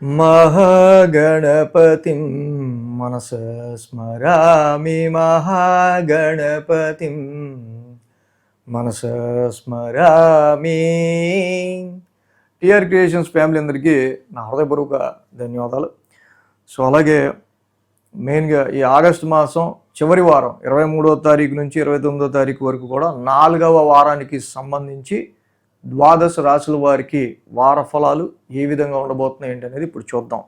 महागणपतिं मनसा स्मरामि महागणपतिं మనసా స్మరామి. TR creations family అందరికీ నా హృదయపూర్వక ధన్యవాదాలు. సో అలాగే మెయిన్గా ఈ ఆగస్టు మాసం చివరి వారం 23వ తారీఖు నుంచి 29వ తారీఖు వరకు కూడా 4వ వారానికి సంబంధించి ద్వాదశ రాశుల వారికి వార ఫలాలు ఏ విధంగా ఉండబోతున్నాయి ఏంటి అనేది ఇప్పుడు చూద్దాం.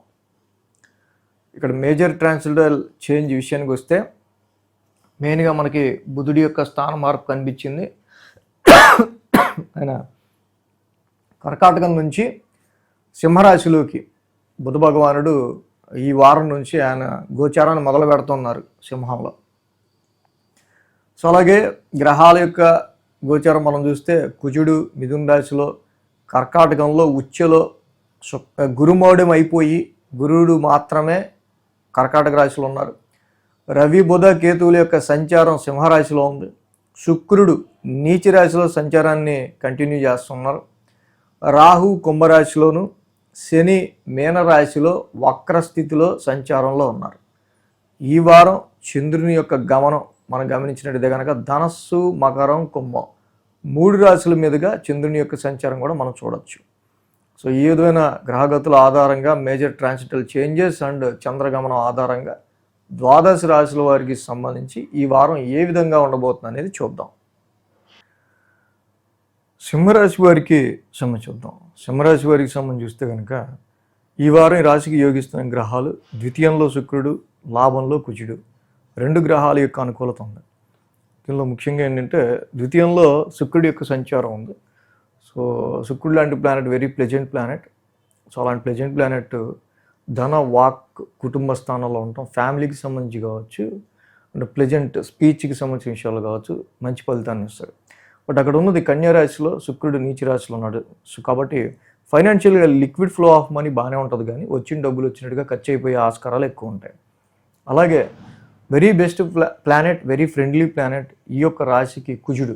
ఇక్కడ మేజర్ ట్రాన్సిటల్ చేంజ్ విషయానికి వస్తే మెయిన్గా మనకి బుధుడి యొక్క స్థాన మార్పు కనిపించింది. ఆయన కర్కాటకం నుంచి సింహరాశిలోకి బుధ భగవానుడు ఈ వారం నుంచి ఆయన గోచారాన్ని మొదలు పెడుతున్నారు సింహంలో. సో అలాగే గ్రహాల యొక్క గోచారం మనం చూస్తే కుజుడు మిథున రాశిలో, కర్కాటకంలో ఉచ్ఛలో గురుమౌఢ్యం అయిపోయి గురుడు మాత్రమే కర్కాటక రాశిలో ఉన్నారు. రవి బుధ కేతువుల యొక్క సంచారం సింహరాశిలో ఉంది. శుక్రుడు నీచ రాశిలో సంచారాన్ని కంటిన్యూ చేస్తున్నారు. రాహు కుంభరాశిలోను, శని మీనరాశిలో వక్రస్థితిలో సంచారంలో ఉన్నారు. ఈ వారం చంద్రుని యొక్క గమనం మనం గమనించినట్టు కనుక ధనస్సు మకరం కుంభం 3 రాశుల మీదుగా చంద్రుని యొక్క సంచారం కూడా మనం చూడొచ్చు. సో ఈ విధమైన గ్రహగతుల ఆధారంగా మేజర్ ట్రాన్సిటల్ చేంజెస్ అండ్ చంద్రగమనం ఆధారంగా ద్వాదశ రాశుల వారికి సంబంధించి ఈ వారం ఏ విధంగా ఉండబోతుంది అనేది చూద్దాం. సింహరాశి వారికి చూద్దాం. సింహరాశి వారికి సంబంధించి చూస్తే కనుక ఈ వారం ఈ రాశికి యోగిస్తున్న గ్రహాలు ద్వితీయంలో శుక్రుడు, లాభంలో కుజుడు, 2 గ్రహాల యొక్క అనుకూలత ఉంది. దీనిలో ముఖ్యంగా ఏంటంటే ద్వితీయంలో శుక్రుడి యొక్క సంచారం ఉంది. సో శుక్రుడు లాంటి planet very pleasant planet. So అలాంటి ప్లెజెంట్ ప్లానెట్ ధన వాక్ కుటుంబ స్థానంలో ఉంటాం, ఫ్యామిలీకి సంబంధించి కావచ్చు అంటే ప్లెజెంట్ స్పీచ్కి సంబంధించిన విషయాలు కావచ్చు మంచి ఫలితాన్ని ఇస్తాడు. బట్ అక్కడ ఉన్నది కన్యా రాశిలో శుక్రుడు నీచ రాశిలో ఉన్నాడు. సో కాబట్టి ఫైనాన్షియల్గా లిక్విడ్ ఫ్లో ఆఫ్ మనీ బాగానే ఉంటుంది, కానీ వచ్చిన డబ్బులు వచ్చినట్టుగా ఖర్చు అయిపోయే ఆస్కారాలు ఎక్కువ ఉంటాయి. అలాగే very best planet, very friendly planet ఈ యొక్క రాశికి కుజుడు.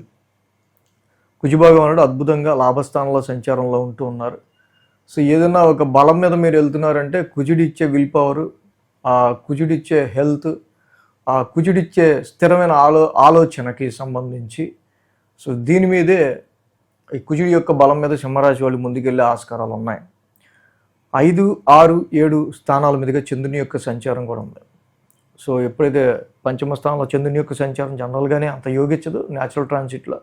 కుజభగవానుడు అద్భుతంగా లాభస్థానంలో సంచారంలో ఉంటూ ఉన్నారు. సో ఏదైనా ఒక బలం మీద మీరు వెళ్తున్నారంటే కుజుడిచ్చే విల్ పవరు, ఆ కుజుడిచ్చే హెల్త్, ఆ కుజుడిచ్చే స్థిరమైన ఆలోచనకి సంబంధించి సో దీని మీదే ఈ కుజుడి యొక్క బలం మీద సింహరాశి వాళ్ళు ముందుకెళ్ళే ఆస్కారాలు ఉన్నాయి. 5, 6, 7 స్థానాల మీదుగా చంద్రుని యొక్క సంచారం కూడా ఉంది. సో ఎప్పుడైతే పంచమ స్థానంలో చంద్రుని యొక్క సంచారం జనరల్గానే అంత యోగించదు న్యాచురల్ ట్రాన్సిట్లో.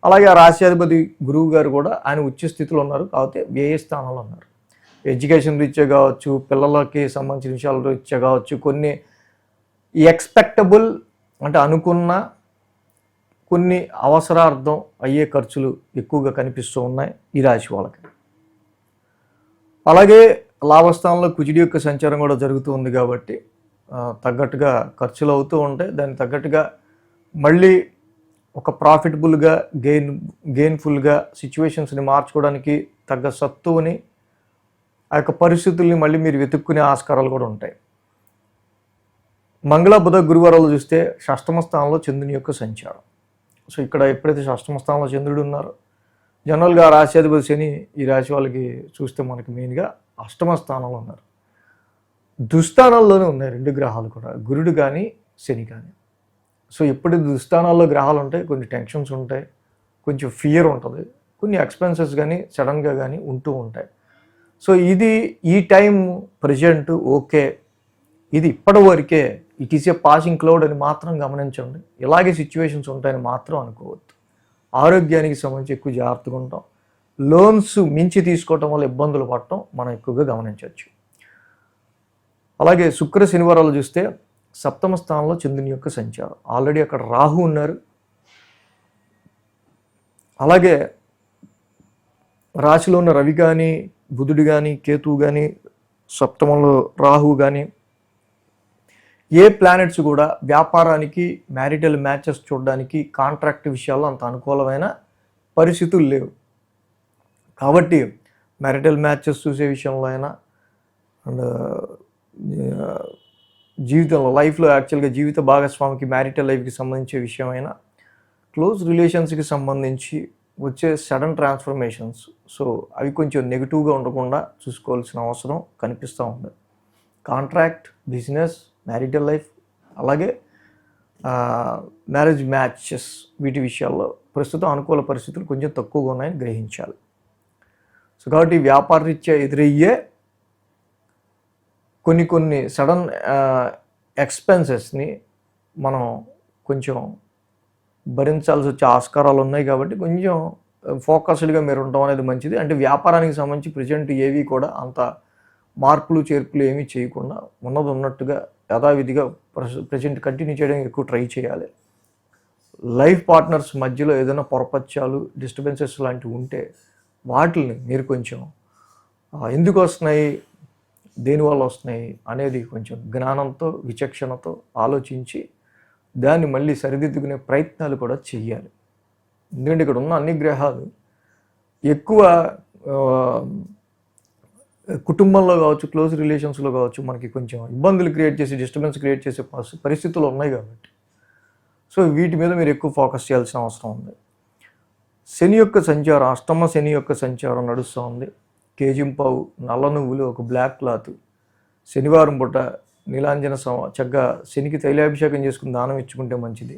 అలాగే ఆ రాశ్యాధిపతి గురువు గారు కూడా ఆయన ఉచ్చ స్థితిలో ఉన్నారు, కాకపోతే వ్యయ స్థానంలో ఉన్నారు. ఎడ్యుకేషన్ రీత్యా కావచ్చు, పిల్లలకి సంబంధించిన విషయాల రీత్యా కావచ్చు, కొన్ని ఎక్స్పెక్టబుల్ అంటే అనుకున్న కొన్ని అవసరార్థం అయ్యే ఖర్చులు ఎక్కువగా కనిపిస్తూ ఉన్నాయి ఈ రాశి వాళ్ళకి. అలాగే లాభస్థానంలో కుజుడి యొక్క సంచారం కూడా జరుగుతూ ఉంది కాబట్టి తగ్గట్టుగా ఖర్చులు అవుతూ ఉంటాయి. దానికి తగ్గట్టుగా మళ్ళీ ఒక ప్రాఫిటబుల్గా గెయిన్ఫుల్గా సిచ్యువేషన్స్ని మార్చుకోవడానికి తగ్గ సత్తువుని ఆ యొక్క పరిస్థితుల్ని మళ్ళీ మీరు వెతుక్కునే ఆస్కారాలు కూడా ఉంటాయి. మంగళ బుధ గురువారాలు చూస్తే షష్టమ స్థానంలో చంద్రుని యొక్క సంచారం. సో ఇక్కడ ఎప్పుడైతే షష్టమ స్థానంలో చంద్రుడు ఉన్నారో జనరల్గా రాశ్యాధిపతి శని ఈ రాశి వాళ్ళకి చూస్తే మనకి మెయిన్గా అష్టమ స్థానంలో ఉన్నారు. దుస్థానాల్లోనే ఉన్నాయి 2 గ్రహాలు కూడా, గురుడు కానీ శని కానీ. సో ఎప్పుడైతే దుస్థానాల్లో గ్రహాలు ఉంటాయి కొన్ని టెన్షన్స్ ఉంటాయి, కొంచెం ఫియర్ ఉంటుంది, కొన్ని ఎక్స్పెన్సెస్ కానీ సడన్గా కానీ ఉంటూ ఉంటాయి. సో ఇది ఈ టైం ప్రజెంట్ ఓకే, ఇది ఇప్పటి వరకే, it is a passing cloud అని మాత్రం గమనించండి. ఇలాగే సిచ్యువేషన్స్ ఉంటాయని మాత్రం అనుకోవద్దు. ఆరోగ్యానికి సంబంధించి ఎక్కువ జాగ్రత్తగా ఉంటాం. లోన్స్ మించి తీసుకోవటం వల్ల ఇబ్బందులు పడటం మనం ఎక్కువగా గమనించవచ్చు. అలాగే శుక్ర శనివారాలు చూస్తే సప్తమ స్థానంలో చంద్రుని యొక్క సంచారం, ఆల్రెడీ అక్కడ రాహు ఉన్నారు. అలాగే రాశిలో ఉన్న రవి కానీ బుధుడు కానీ కేతువు కానీ సప్తమంలో రాహు కానీ ఏ ప్లానెట్స్ కూడా వ్యాపారానికి మ్యారిటల్ మ్యాచెస్ చూడడానికి కాంట్రాక్ట్ విషయాల్లో అంత అనుకూలమైన పరిస్థితులు లేవు. కాబట్టి మ్యారిటల్ మ్యాచెస్ చూసే విషయంలో అయినా అండ్ జీవితంలో లైఫ్లో యాక్చువల్గా జీవిత భాగస్వామికి మ్యారిటల్ లైఫ్కి సంబంధించే విషయమైనా క్లోజ్ రిలేషన్స్కి సంబంధించి వచ్చే సడన్ ట్రాన్స్ఫర్మేషన్స్ సో అవి కొంచెం నెగిటివ్గా ఉండకుండా చూసుకోవాల్సిన అవసరం కనిపిస్తూ ఉంది. కాంట్రాక్ట్, బిజినెస్, మ్యారిటల్ లైఫ్, అలాగే మ్యారేజ్ మ్యాచెస్, వీటి విషయాల్లో ప్రస్తుతం అనుకూల పరిస్థితులు కొంచెం తక్కువగా ఉన్నాయని గ్రహించాలి. సో కాబట్టి వ్యాపార రీత్యా ఎదురయ్యే కొన్ని సడన్ ఎక్స్పెన్సెస్ని మనం కొంచెం భరించాల్సి వచ్చే ఆస్కారాలు ఉన్నాయి. కాబట్టి కొంచెం ఫోకస్డ్గా మీరు ఉండడం అనేది మంచిది. అంటే వ్యాపారానికి సంబంధించి ప్రజెంట్ ఏవి కూడా అంత మార్పులు చేర్పులు ఏమీ చేయకుండా ఉన్నది ఉన్నట్టుగా యథావిధిగా ప్రజెంట్ కంటిన్యూ చేయడానికి ఎక్కువ ట్రై చేయాలి. లైఫ్ పార్ట్నర్స్ మధ్యలో ఏదైనా పొరపచ్చాలు, డిస్టర్బెన్సెస్ లాంటివి ఉంటే వాటిని మీరు కొంచెం ఎందుకు వస్తున్నాయి, దేనివల్ల వస్తున్నాయి అనేది కొంచెం జ్ఞానంతో, విచక్షణతో ఆలోచించి దాన్ని మళ్ళీ సరిదిద్దుకునే ప్రయత్నాలు కూడా చెయ్యాలి. ఎందుకంటే ఇక్కడ ఉన్న అన్ని గ్రహాలు ఎక్కువ కుటుంబంలో కావచ్చు, క్లోజ్ రిలేషన్స్లో కావచ్చు, మనకి కొంచెం ఇబ్బందులు క్రియేట్ చేసి, డిస్టర్బెన్స్ క్రియేట్ చేసే పరిస్థితులు ఉన్నాయి. కాబట్టి సో వీటి మీద మీరు ఎక్కువ ఫోకస్ చేయాల్సిన అవసరం ఉంది. శని యొక్క సంచారం, అష్టమ శని యొక్క సంచారం నడుస్తూ ఉంది. కేజింపావు, నల్ల నువ్వులు, ఒక బ్లాక్ క్లాత్, శనివారం పూట నీలాంజన చక్కగా శనికి తైలాభిషేకం చేసుకుని దానం ఇచ్చుకుంటే మంచిది.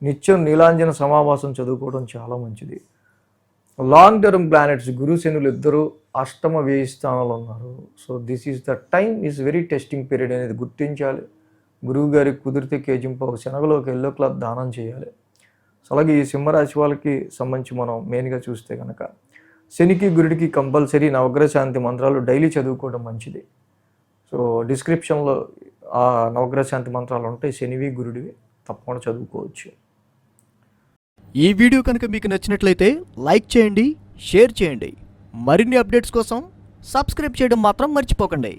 నిత్యం నీలాంజన సమావాసం చదువుకోవడం చాలా మంచిది. లాంగ్ టర్మ్ ప్లానెట్స్ గురు శనులు ఇద్దరు అష్టమ వ్యయ స్థానంలో ఉన్నారు. So this is the time is very testing period అనేది గుర్తించాలి. గురువు గారికి కుదిరితే కేజింపావు శనగలోకి ఎల్లో క్లాత్ దానం చేయాలి. సో అలాగే ఈ సింహరాశి వాళ్ళకి సంబంధించి మనం మెయిన్గా చూస్తే కనుక శనికి, గురుడికి కంపల్సరీ నవగ్రహ శాంతి మంత్రాలు డైలీ చదువుకోవడం మంచిది. సో డిస్క్రిప్షన్లో ఆ నవగ్రహ శాంతి మంత్రాలు ఉంటాయి, శనివి, గురుడివి, తప్పకుండా చదువుకోవచ్చు. ఈ వీడియో కనుక మీకు నచ్చినట్లయితే లైక్ చేయండి, షేర్ చేయండి. మరిన్ని అప్డేట్స్ కోసం సబ్స్క్రైబ్ చేయడం మాత్రం మర్చిపోకండి.